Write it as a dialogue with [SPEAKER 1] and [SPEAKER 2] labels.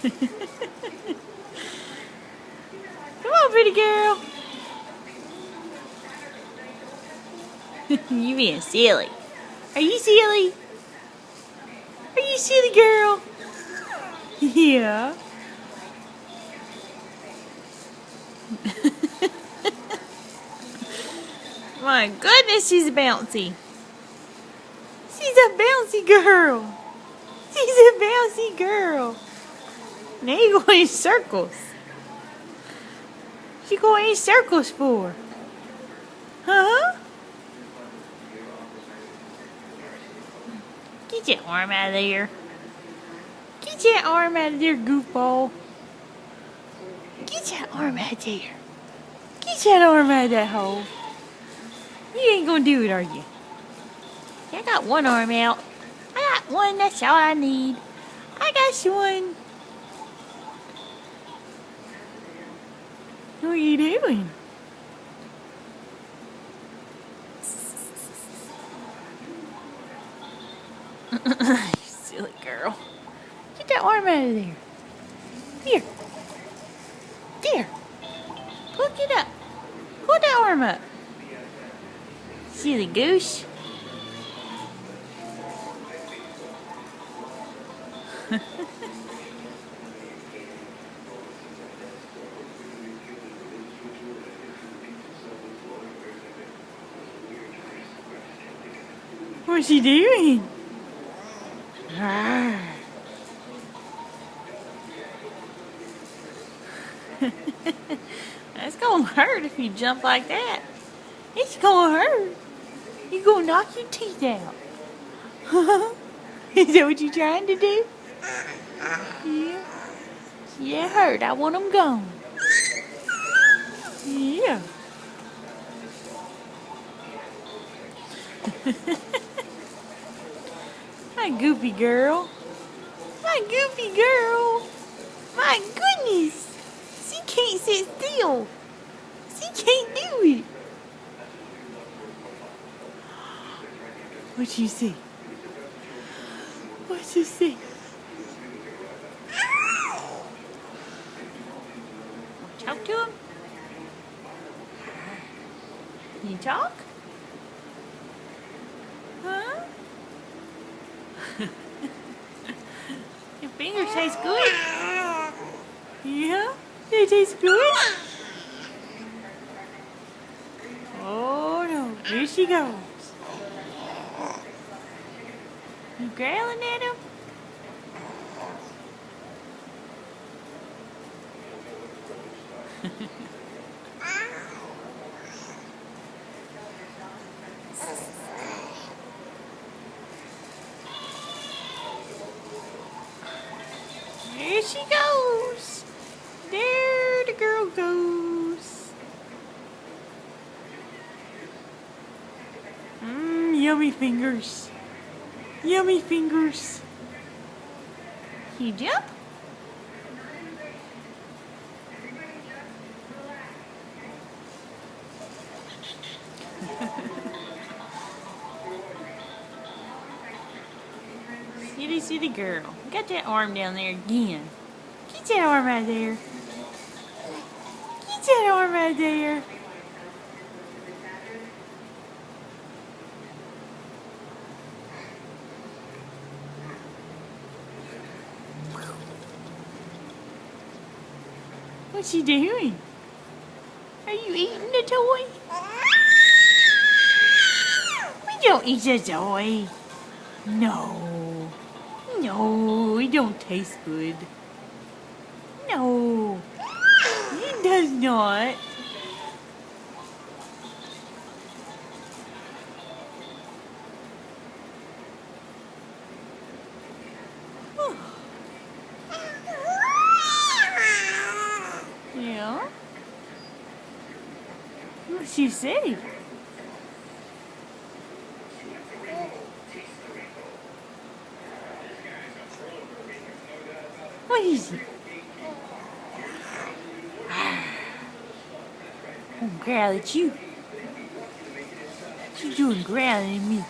[SPEAKER 1] Come on, pretty girl. You being silly. Are you silly? Are you silly, girl? Yeah. My goodness, she's bouncy. She's a bouncy girl. She's a bouncy girl. Now you going in circles. She going in circles for? Huh? Get your arm out of there. Get your arm out of there, goofball. Get your arm out of there. Get that arm out of that hole. You ain't gonna do it, are you? I got one arm out. I got one, that's all I need. I got one. What are you doing? You silly girl. Get that arm out of there. Here. There. Hook it up. Hold that arm up. Silly goose. What's she doing? That's gonna hurt if you jump like that. It's gonna hurt. You're gonna knock your teeth out. Is that what you're trying to do? Yeah. Yeah, it hurt. I want them gone. Yeah. My goofy girl. My goofy girl. My goodness. She can't sit still. She can't do it. What you see? What you see? Talk to him? You talk? Huh? Your fingers taste good? Yeah? They taste good? Oh no, here she goes. You growling at him? There she goes. There the girl goes. Yummy fingers. Yummy fingers. You jump? Silly girl. Got that arm down there again. Get that arm out of there. Get that arm out of there. What's she doing? Are you eating the toy? We don't eat the toy. No. No, it don't taste good. No. It does not. Yeah? What'd she say? What is it? I'm growl at you. What you doing growling at me?